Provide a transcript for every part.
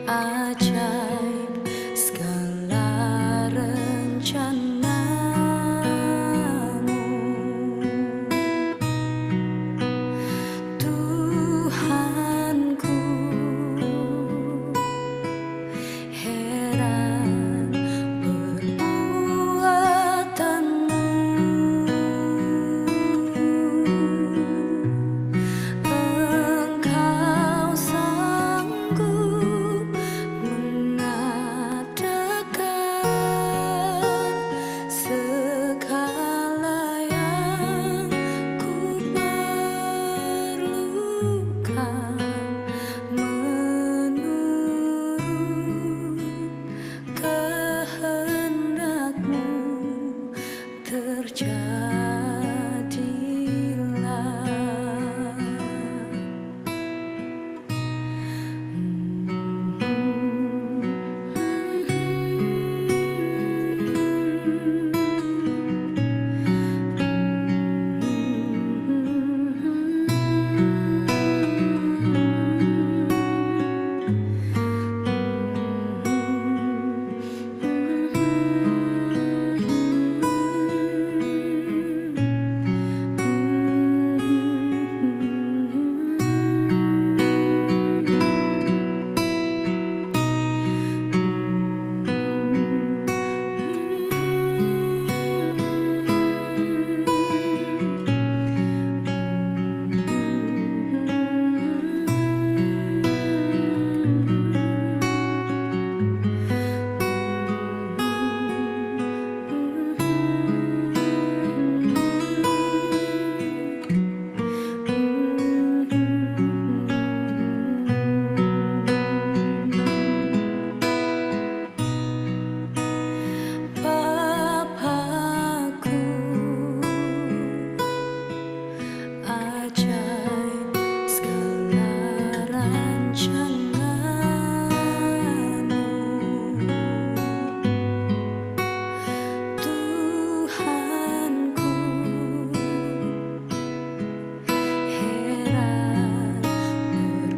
Ajaib segala rencanamu, Tuhanku. Heran perbuatanmu, Engkau sanggup mengadakan segala yang ku perlukan menurut kehendak-Mu. Terjadilah. Bapakku, ajaib segala rancangan-Mu, Tuhanku. Heran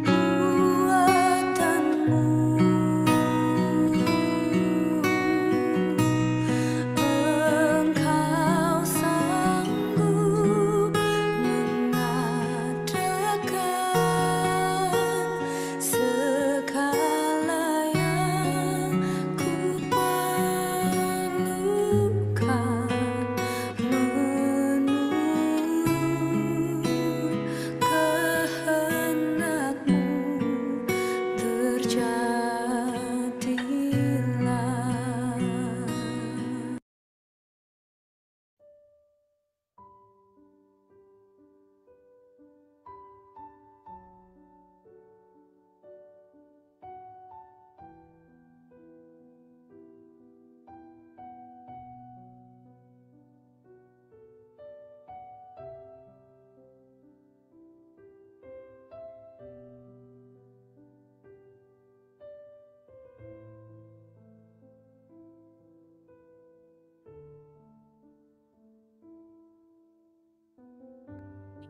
perbuatanmu, Engkau sanggup mengadakan segala yang ku perlukan menurut kehendak-Mu. Terjadilah.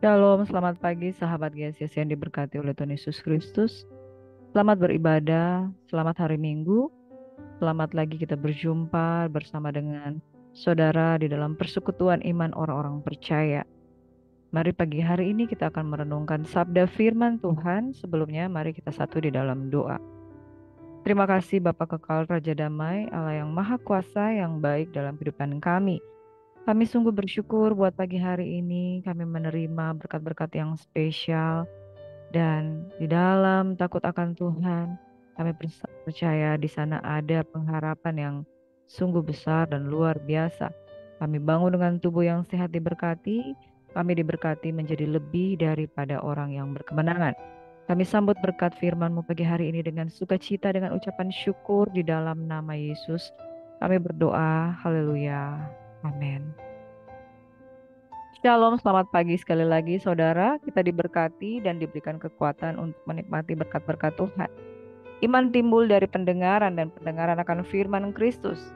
Shalom, selamat pagi sahabat GSS yang diberkati oleh Tuhan Yesus Kristus. Selamat beribadah, selamat hari Minggu. Selamat lagi kita berjumpa bersama dengan saudara di dalam persekutuan iman orang-orang percaya. Mari pagi hari ini kita akan merenungkan sabda firman Tuhan. Sebelumnya mari kita satu di dalam doa. Terima kasih Bapa Kekal Raja Damai, Allah yang Maha Kuasa yang baik dalam kehidupan kami. Kami sungguh bersyukur buat pagi hari ini kami menerima berkat-berkat yang spesial, dan di dalam takut akan Tuhan kami percaya di sana ada pengharapan yang sungguh besar dan luar biasa. Kami bangun dengan tubuh yang sehat diberkati, kami diberkati menjadi lebih daripada orang yang berkemenangan. Kami sambut berkat firman-Mu pagi hari ini dengan sukacita, dengan ucapan syukur di dalam nama Yesus. Kami berdoa, haleluya. Amin. Shalom, selamat pagi sekali lagi saudara. Kita diberkati dan diberikan kekuatan untuk menikmati berkat-berkat Tuhan. Iman timbul dari pendengaran dan pendengaran akan firman Kristus.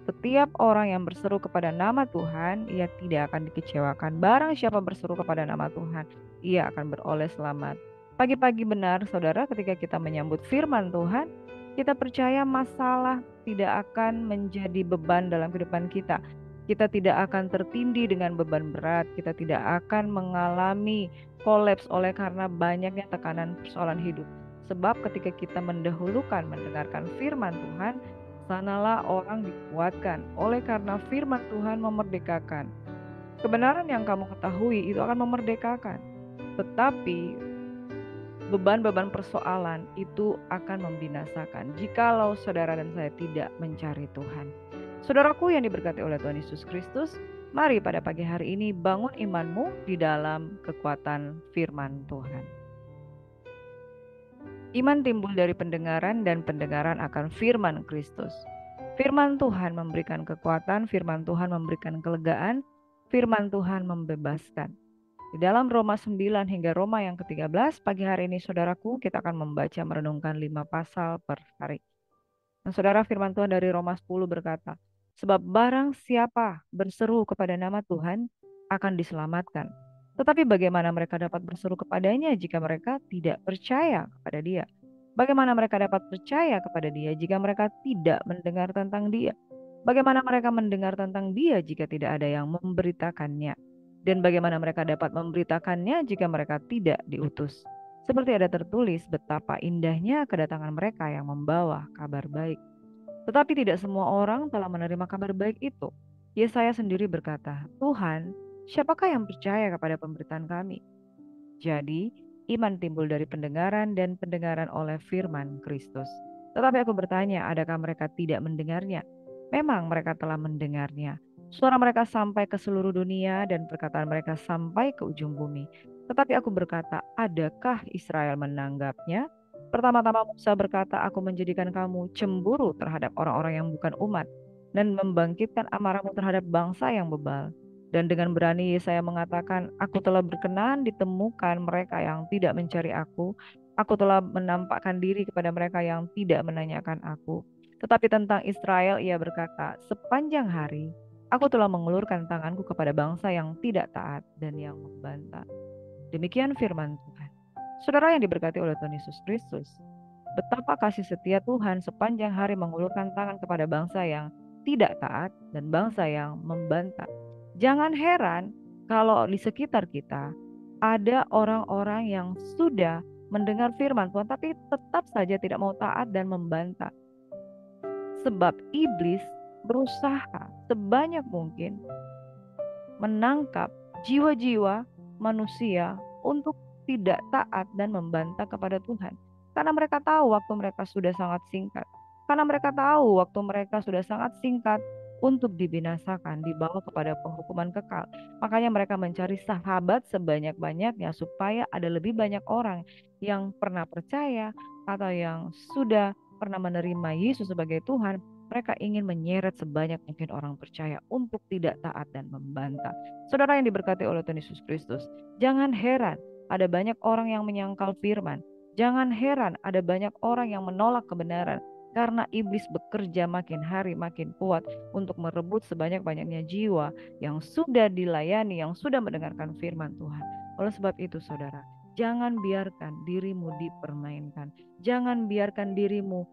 Setiap orang yang berseru kepada nama Tuhan, ia tidak akan dikecewakan. Barang siapa berseru kepada nama Tuhan, ia akan beroleh selamat. Pagi-pagi benar saudara, ketika kita menyambut firman Tuhan, Kita percaya masalah tidak akan menjadi beban dalam kehidupan kita. Kita tidak akan tertindih dengan beban berat. Kita tidak akan mengalami kolaps oleh karena banyaknya tekanan persoalan hidup. Sebab ketika kita mendahulukan mendengarkan firman Tuhan, sanalah orang dikuatkan. Oleh karena firman Tuhan memerdekakan. Kebenaran yang kamu ketahui itu akan memerdekakan. Tetapi beban-beban persoalan itu akan membinasakan jikalau saudara dan saya tidak mencari Tuhan. Saudaraku yang diberkati oleh Tuhan Yesus Kristus, mari pada pagi hari ini bangun imanmu di dalam kekuatan firman Tuhan. Iman timbul dari pendengaran dan pendengaran akan firman Kristus. Firman Tuhan memberikan kekuatan, firman Tuhan memberikan kelegaan, firman Tuhan membebaskan. Di dalam Roma 9 hingga Roma yang ke-13, pagi hari ini saudaraku, kita akan membaca merenungkan 5 pasal per hari. Dan saudara, firman Tuhan dari Roma 10 berkata, sebab barang siapa berseru kepada nama Tuhan akan diselamatkan. Tetapi bagaimana mereka dapat berseru kepadanya jika mereka tidak percaya kepada dia? Bagaimana mereka dapat percaya kepada dia jika mereka tidak mendengar tentang dia? Bagaimana mereka mendengar tentang dia jika tidak ada yang memberitakannya? Dan bagaimana mereka dapat memberitakannya jika mereka tidak diutus? Seperti ada tertulis betapa indahnya kedatangan mereka yang membawa kabar baik. Tetapi tidak semua orang telah menerima kabar baik itu. Yesaya sendiri berkata, Tuhan, siapakah yang percaya kepada pemberitaan kami? Jadi, iman timbul dari pendengaran dan pendengaran oleh firman Kristus. Tetapi aku bertanya, adakah mereka tidak mendengarnya? Memang mereka telah mendengarnya. Suara mereka sampai ke seluruh dunia dan perkataan mereka sampai ke ujung bumi. Tetapi aku berkata, adakah Israel menanggapnya? Pertama-tama Musa berkata, aku menjadikan kamu cemburu terhadap orang-orang yang bukan umat dan membangkitkan amarahmu terhadap bangsa yang bebal. Dan dengan berani Yesaya mengatakan, aku telah berkenan ditemukan mereka yang tidak mencari aku. Aku telah menampakkan diri kepada mereka yang tidak menanyakan aku. Tetapi tentang Israel ia berkata, sepanjang hari aku telah mengulurkan tanganku kepada bangsa yang tidak taat dan yang membantah. Demikian firman Tuhan. Saudara yang diberkati oleh Tuhan Yesus Kristus, betapa kasih setia Tuhan sepanjang hari mengulurkan tangan kepada bangsa yang tidak taat dan bangsa yang membantah. Jangan heran kalau di sekitar kita ada orang-orang yang sudah mendengar firman Tuhan tapi tetap saja tidak mau taat dan membantah. Sebab iblis berusaha sebanyak mungkin menangkap jiwa-jiwa manusia untuk tidak taat dan membantah kepada Tuhan. Karena mereka tahu waktu mereka sudah sangat singkat. Karena mereka tahu waktu mereka sudah sangat singkat untuk dibinasakan, dibawa kepada penghukuman kekal. Makanya mereka mencari sahabat sebanyak-banyaknya supaya ada lebih banyak orang yang pernah percaya atau yang sudah pernah menerima Yesus sebagai Tuhan. Mereka ingin menyeret sebanyak mungkin orang percaya untuk tidak taat dan membantah. Saudara yang diberkati oleh Tuhan Yesus Kristus, jangan heran ada banyak orang yang menyangkal firman. Jangan heran ada banyak orang yang menolak kebenaran. Karena iblis bekerja makin hari makin kuat untuk merebut sebanyak-banyaknya jiwa yang sudah dilayani, yang sudah mendengarkan firman Tuhan. Oleh sebab itu saudara, jangan biarkan dirimu dipermainkan. Jangan biarkan dirimu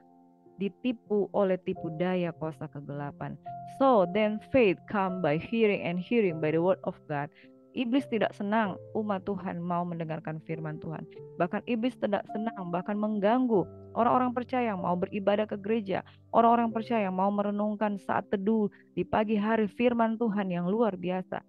ditipu oleh tipu daya kuasa kegelapan. So then faith come by hearing and hearing by the word of God. Iblis tidak senang umat Tuhan mau mendengarkan firman Tuhan. Bahkan iblis tidak senang, bahkan mengganggu orang-orang percaya yang mau beribadah ke gereja. Orang-orang percaya yang mau merenungkan saat teduh di pagi hari firman Tuhan yang luar biasa.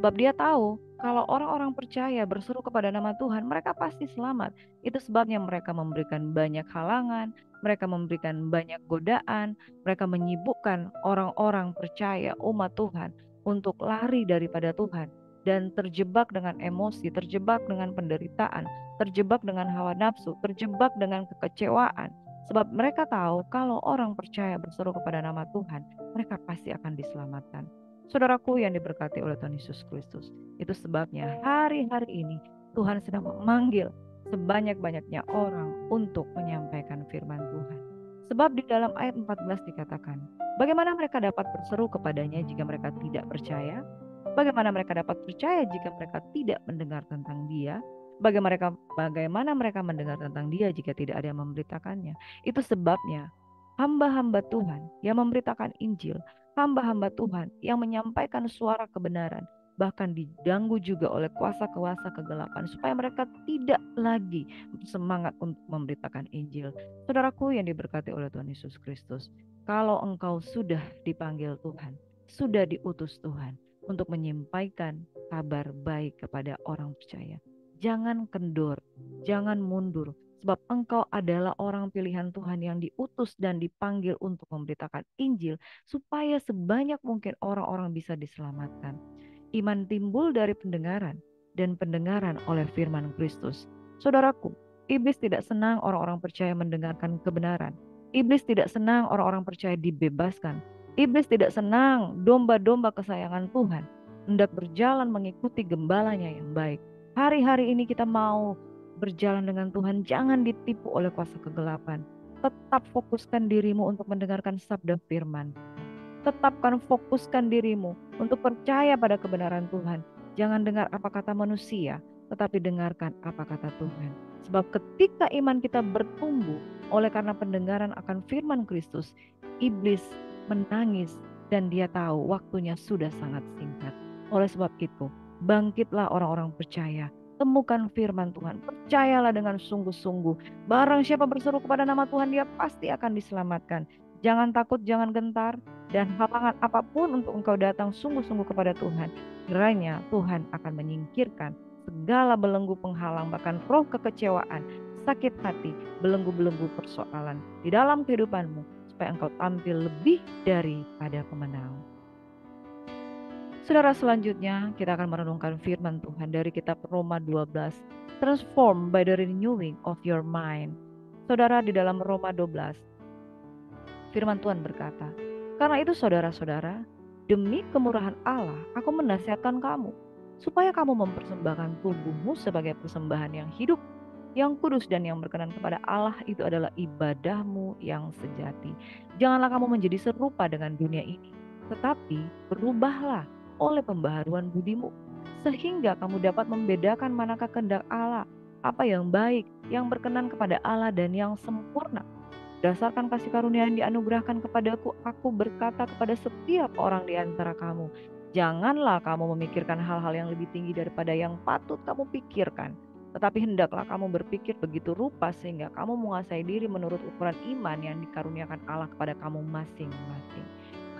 Sebab dia tahu kalau orang-orang percaya berseru kepada nama Tuhan, mereka pasti selamat. Itu sebabnya mereka memberikan banyak halangan, mereka memberikan banyak godaan, mereka menyibukkan orang-orang percaya umat Tuhan untuk lari daripada Tuhan dan terjebak dengan emosi, terjebak dengan penderitaan, terjebak dengan hawa nafsu, terjebak dengan kekecewaan. Sebab mereka tahu kalau orang percaya berseru kepada nama Tuhan, mereka pasti akan diselamatkan. Saudaraku yang diberkati oleh Tuhan Yesus Kristus, itu sebabnya hari-hari ini Tuhan sedang memanggil sebanyak-banyaknya orang untuk menyampaikan firman Tuhan. Sebab di dalam ayat 14 dikatakan, bagaimana mereka dapat berseru kepadanya jika mereka tidak percaya? Bagaimana mereka dapat percaya jika mereka tidak mendengar tentang dia? Bagaimana mereka mendengar tentang Dia jika tidak ada yang memberitakannya? Itu sebabnya hamba-hamba Tuhan yang memberitakan Injil, hamba-hamba Tuhan yang menyampaikan suara kebenaran, bahkan diganggu juga oleh kuasa-kuasa kegelapan supaya mereka tidak lagi semangat untuk memberitakan Injil. Saudaraku yang diberkati oleh Tuhan Yesus Kristus, kalau engkau sudah dipanggil Tuhan, sudah diutus Tuhan untuk menyampaikan kabar baik kepada orang percaya, jangan kendor, jangan mundur, sebab engkau adalah orang pilihan Tuhan yang diutus dan dipanggil untuk memberitakan Injil supaya sebanyak mungkin orang-orang bisa diselamatkan. Iman timbul dari pendengaran dan pendengaran oleh firman Kristus. Saudaraku, iblis tidak senang orang-orang percaya mendengarkan kebenaran. Iblis tidak senang orang-orang percaya dibebaskan. Iblis tidak senang domba-domba kesayangan Tuhan hendak berjalan mengikuti gembalanya yang baik. Hari-hari ini kita mau berjalan dengan Tuhan, jangan ditipu oleh kuasa kegelapan. Tetap fokuskan dirimu untuk mendengarkan sabda firman. Tetapkan fokuskan dirimu untuk percaya pada kebenaran Tuhan. Jangan dengar apa kata manusia, tetapi dengarkan apa kata Tuhan. Sebab ketika iman kita bertumbuh oleh karena pendengaran akan firman Kristus, iblis menangis dan dia tahu waktunya sudah sangat singkat. Oleh sebab itu, bangkitlah orang-orang percaya. Temukan firman Tuhan, percayalah dengan sungguh-sungguh. Barang siapa berseru kepada nama Tuhan, dia pasti akan diselamatkan. Jangan takut, jangan gentar, dan halangan apapun untuk engkau datang sungguh-sungguh kepada Tuhan. Kiranya Tuhan akan menyingkirkan segala belenggu penghalang, bahkan roh kekecewaan, sakit hati, belenggu-belenggu persoalan di dalam kehidupanmu, supaya engkau tampil lebih daripada pemenang. Saudara, selanjutnya kita akan merenungkan firman Tuhan dari kitab Roma 12, transformed by the renewing of your mind. Saudara, di dalam Roma 12, firman Tuhan berkata, karena itu saudara-saudara, demi kemurahan Allah, aku menasihatkan kamu, supaya kamu mempersembahkan tubuhmu sebagai persembahan yang hidup, yang kudus dan yang berkenan kepada Allah, itu adalah ibadahmu yang sejati. Janganlah kamu menjadi serupa dengan dunia ini, tetapi berubahlah oleh pembaharuan budimu, sehingga kamu dapat membedakan manakah kehendak Allah, apa yang baik, yang berkenan kepada Allah dan yang sempurna. Berdasarkan kasih karunia yang dianugerahkan kepadaku, aku berkata kepada setiap orang di antara kamu, janganlah kamu memikirkan hal-hal yang lebih tinggi daripada yang patut kamu pikirkan. Tetapi hendaklah kamu berpikir begitu rupa sehingga kamu menguasai diri menurut ukuran iman yang dikaruniakan Allah kepada kamu masing-masing.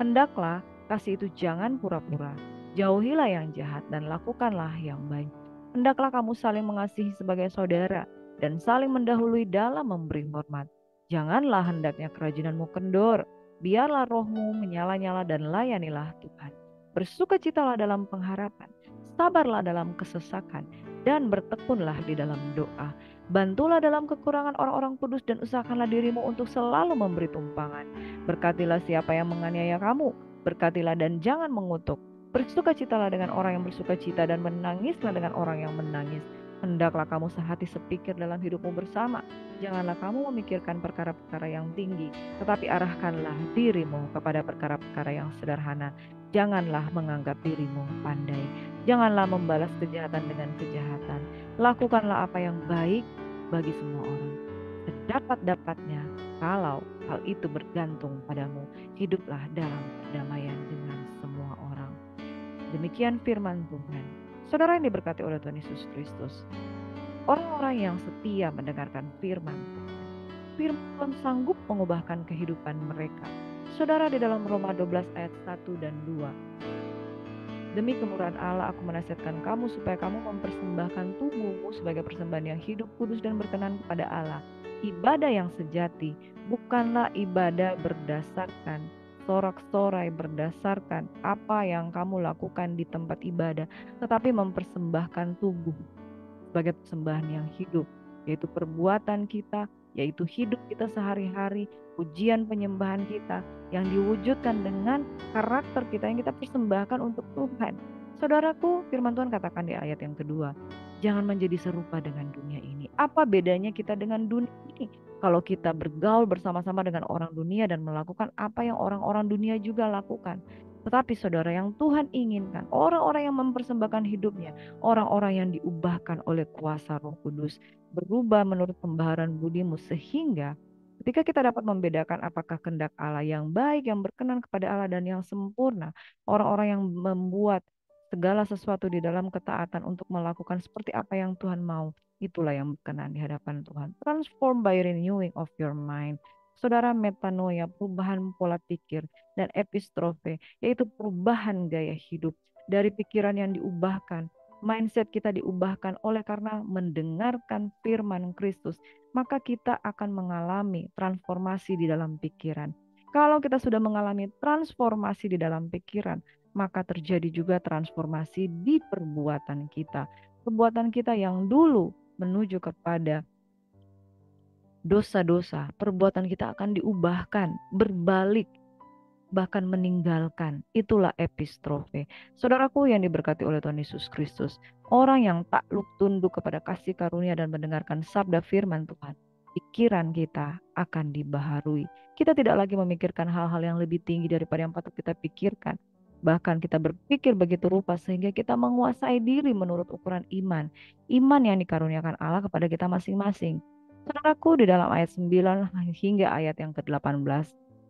Hendaklah kasih itu jangan pura-pura. Jauhilah yang jahat dan lakukanlah yang baik. Hendaklah kamu saling mengasihi sebagai saudara dan saling mendahului dalam memberi hormat. Janganlah hendaknya kerajinanmu kendor. Biarlah rohmu menyala-nyala dan layanilah Tuhan. Bersukacitalah dalam pengharapan, sabarlah dalam kesesakan, dan bertekunlah di dalam doa. Bantulah dalam kekurangan orang-orang kudus dan usahakanlah dirimu untuk selalu memberi tumpangan. Berkatilah siapa yang menganiaya kamu, berkatilah dan jangan mengutuk. Bersukacitalah dengan orang yang bersukacita dan menangislah dengan orang yang menangis. Hendaklah kamu sehati sepikir dalam hidupmu bersama. Janganlah kamu memikirkan perkara-perkara yang tinggi, tetapi arahkanlah dirimu kepada perkara-perkara yang sederhana. Janganlah menganggap dirimu pandai. Janganlah membalas kejahatan dengan kejahatan. Lakukanlah apa yang baik bagi semua orang. Sedapat-dapatnya, kalau hal itu bergantung padamu, hiduplah dalam perdamaian dengan semua orang. Demikian firman Tuhan. Saudara yang diberkati oleh Tuhan Yesus Kristus, orang-orang yang setia mendengarkan firman Tuhan sanggup mengubahkan kehidupan mereka. Saudara, di dalam Roma 12 ayat 1 dan 2, demi kemurahan Allah aku menasihatkan kamu supaya kamu mempersembahkan tubuhmu sebagai persembahan yang hidup, kudus dan berkenan kepada Allah. Ibadah yang sejati bukanlah ibadah berdasarkan sorak-sorai, berdasarkan apa yang kamu lakukan di tempat ibadah, tetapi mempersembahkan tubuh sebagai persembahan yang hidup, yaitu perbuatan kita, yaitu hidup kita sehari-hari, pujian penyembahan kita yang diwujudkan dengan karakter kita yang kita persembahkan untuk Tuhan. Saudaraku, firman Tuhan katakan di ayat yang kedua, jangan menjadi serupa dengan dunia ini. Apa bedanya kita dengan dunia ini? Kalau kita bergaul bersama-sama dengan orang dunia dan melakukan apa yang orang-orang dunia juga lakukan, Tetapi saudara, yang Tuhan inginkan, orang-orang yang mempersembahkan hidupnya, orang-orang yang diubahkan oleh kuasa Roh Kudus, berubah menurut pembaharan budimu, sehingga ketika kita dapat membedakan apakah kehendak Allah yang baik, yang berkenan kepada Allah dan yang sempurna, orang-orang yang membuat segala sesuatu di dalam ketaatan untuk melakukan seperti apa yang Tuhan mau, itulah yang berkenan di hadapan Tuhan. Transform by renewing of your mind. Saudara, metanoia, perubahan pola pikir, dan epistrofe, yaitu perubahan gaya hidup dari pikiran yang diubahkan. Mindset kita diubahkan oleh karena mendengarkan firman Kristus, maka kita akan mengalami transformasi di dalam pikiran. Kalau kita sudah mengalami transformasi di dalam pikiran, maka terjadi juga transformasi di perbuatan kita. Perbuatan kita yang dulu menuju kepada dosa-dosa, perbuatan kita akan diubahkan, berbalik, bahkan meninggalkan. Itulah epistrofe. Saudaraku yang diberkati oleh Tuhan Yesus Kristus, orang yang takluk tunduk kepada kasih karunia dan mendengarkan sabda firman Tuhan, pikiran kita akan dibaharui. Kita tidak lagi memikirkan hal-hal yang lebih tinggi daripada yang patut kita pikirkan. Bahkan kita berpikir begitu rupa sehingga kita menguasai diri menurut ukuran iman. Iman yang dikaruniakan Allah kepada kita masing-masing. Saudaraku, di dalam ayat 9 hingga ayat yang ke-18,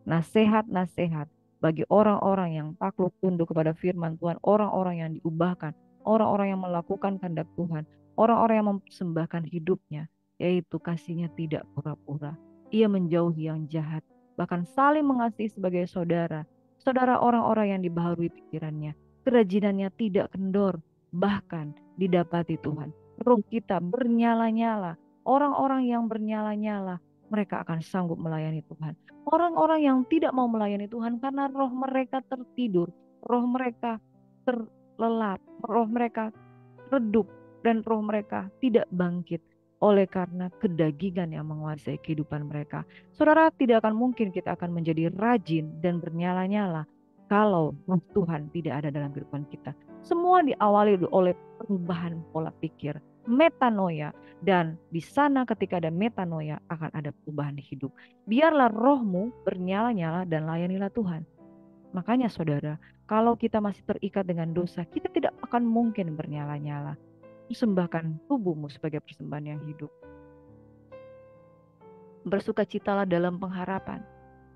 nasihat-nasihat bagi orang-orang yang takluk tunduk kepada firman Tuhan, orang-orang yang diubahkan, orang-orang yang melakukan kehendak Tuhan, orang-orang yang mempersembahkan hidupnya, yaitu kasihnya tidak pura-pura. Ia menjauhi yang jahat, bahkan saling mengasihi sebagai saudara. Saudara, orang-orang yang dibaharui pikirannya, kerajinannya tidak kendor, bahkan didapati Tuhan. Roh kita bernyala-nyala. Orang-orang yang bernyala-nyala, mereka akan sanggup melayani Tuhan. Orang-orang yang tidak mau melayani Tuhan karena roh mereka tertidur, roh mereka terlelap, roh mereka redup, dan roh mereka tidak bangkit oleh karena kedagingan yang menguasai kehidupan mereka. Saudara, tidak akan mungkin kita akan menjadi rajin dan bernyala-nyala kalau roh Tuhan tidak ada dalam kehidupan kita. Semua diawali oleh perubahan pola pikir, metanoia, dan di sana ketika ada metanoia akan ada perubahan hidup. Biarlah rohmu bernyala-nyala dan layanilah Tuhan. Makanya saudara, kalau kita masih terikat dengan dosa, kita tidak akan mungkin bernyala-nyala. Persembahkan tubuhmu sebagai persembahan yang hidup. Bersukacitalah dalam pengharapan.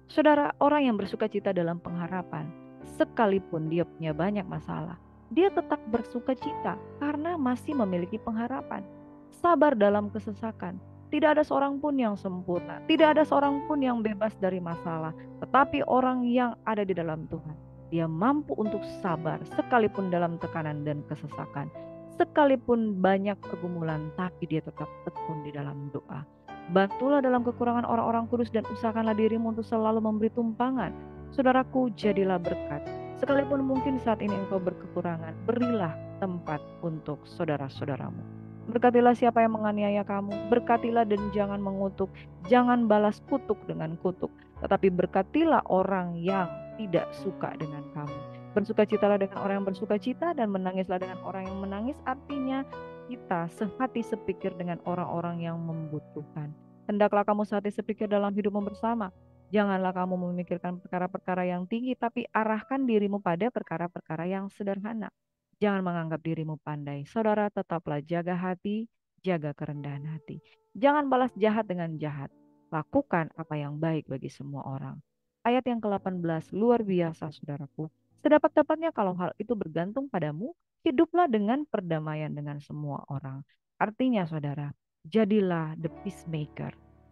Saudara, orang yang bersukacita dalam pengharapan, sekalipun dia punya banyak masalah, dia tetap bersukacita karena masih memiliki pengharapan. Sabar dalam kesesakan. Tidak ada seorang pun yang sempurna, tidak ada seorang pun yang bebas dari masalah, tetapi orang yang ada di dalam Tuhan, dia mampu untuk sabar sekalipun dalam tekanan dan kesesakan. Sekalipun banyak pergumulan, tapi dia tetap tekun di dalam doa. Bantulah dalam kekurangan orang-orang kudus dan usahakanlah dirimu untuk selalu memberi tumpangan. Saudaraku, jadilah berkat. Sekalipun mungkin saat ini engkau berkekurangan, berilah tempat untuk saudara-saudaramu. Berkatilah siapa yang menganiaya kamu, berkatilah dan jangan mengutuk, jangan balas kutuk dengan kutuk, tetapi berkatilah orang yang tidak suka dengan kamu. Bersukacitalah dengan orang yang bersukacita dan menangislah dengan orang yang menangis, artinya kita sehati sepikir dengan orang-orang yang membutuhkan. Hendaklah kamu sehati sepikir dalam hidupmu bersama. Janganlah kamu memikirkan perkara-perkara yang tinggi, tapi arahkan dirimu pada perkara-perkara yang sederhana. Jangan menganggap dirimu pandai. Saudara, tetaplah jaga hati, jaga kerendahan hati. Jangan balas jahat dengan jahat. Lakukan apa yang baik bagi semua orang. Ayat yang ke-18, luar biasa saudaraku. Sedapat-dapatnya kalau hal itu bergantung padamu, hiduplah dengan perdamaian dengan semua orang. Artinya saudara, jadilah the peacemaker.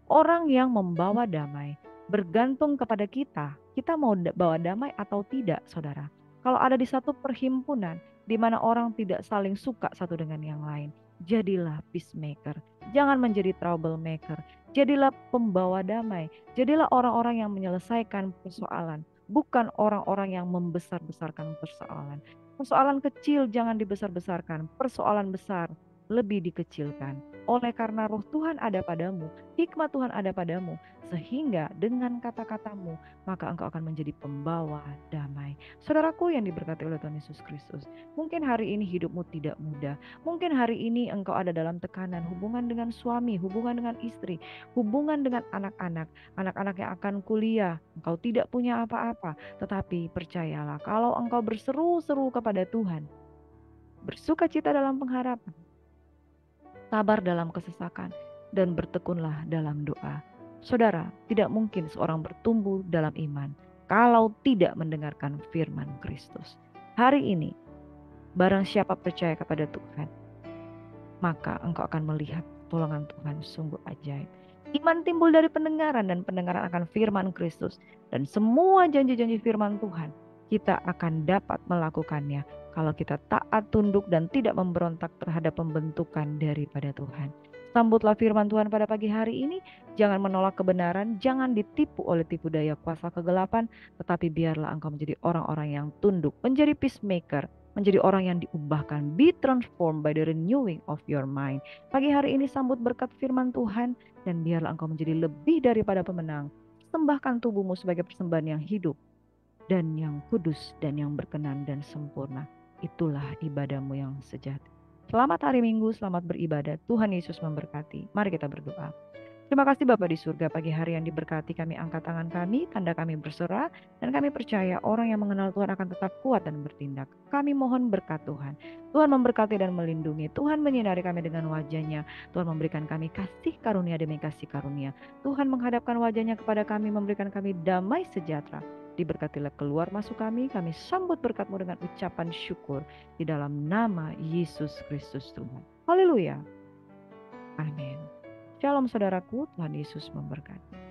Orang yang membawa damai. Bergantung kepada kita. Kita mau bawa damai atau tidak saudara. Kalau ada di satu perhimpunan di mana orang tidak saling suka satu dengan yang lain, jadilah peacemaker. Jangan menjadi troublemaker. Jadilah pembawa damai. Jadilah orang-orang yang menyelesaikan persoalan, bukan orang-orang yang membesar-besarkan persoalan. Persoalan kecil jangan dibesar-besarkan, persoalan besar lebih dikecilkan. Oleh karena roh Tuhan ada padamu, hikmat Tuhan ada padamu, sehingga dengan kata-katamu, maka engkau akan menjadi pembawa damai. Saudaraku yang diberkati oleh Tuhan Yesus Kristus, mungkin hari ini hidupmu tidak mudah. Mungkin hari ini engkau ada dalam tekanan, hubungan dengan suami, hubungan dengan istri, hubungan dengan anak-anak, anak-anak yang akan kuliah, engkau tidak punya apa-apa. Tetapi percayalah, kalau engkau berseru-seru kepada Tuhan, bersukacita dalam pengharapan, sabar dalam kesesakan, dan bertekunlah dalam doa. Saudara, tidak mungkin seorang bertumbuh dalam iman kalau tidak mendengarkan firman Kristus. Hari ini, barang siapa percaya kepada Tuhan, maka engkau akan melihat pertolongan Tuhan sungguh ajaib. Iman timbul dari pendengaran, dan pendengaran akan firman Kristus. Dan semua janji-janji firman Tuhan, kita akan dapat melakukannya kalau kita taat, tunduk, dan tidak memberontak terhadap pembentukan daripada Tuhan. Sambutlah firman Tuhan pada pagi hari ini. Jangan menolak kebenaran, jangan ditipu oleh tipu daya kuasa kegelapan, tetapi biarlah engkau menjadi orang-orang yang tunduk, menjadi peacemaker, menjadi orang yang diubahkan. Be transformed by the renewing of your mind. Pagi hari ini sambut berkat firman Tuhan, dan biarlah engkau menjadi lebih daripada pemenang. Sembahkan tubuhmu sebagai persembahan yang hidup dan yang kudus dan yang berkenan dan sempurna. Itulah ibadahmu yang sejati. Selamat hari Minggu, selamat beribadah. Tuhan Yesus memberkati. Mari kita berdoa. Terima kasih Bapa di surga, pagi hari yang diberkati, kami angkat tangan kami, tanda kami berserah, dan kami percaya orang yang mengenal Tuhan akan tetap kuat dan bertindak. Kami mohon berkat Tuhan. Tuhan memberkati dan melindungi. Tuhan menyinari kami dengan wajah-Nya. Tuhan memberikan kami kasih karunia demi kasih karunia. Tuhan menghadapkan wajah-Nya kepada kami, memberikan kami damai sejahtera. Diberkatilah keluar masuk kami sambut berkat-Mu dengan ucapan syukur di dalam nama Yesus Kristus Tuhan. Haleluya. Amin. Shalom saudaraku, Tuhan Yesus memberkati.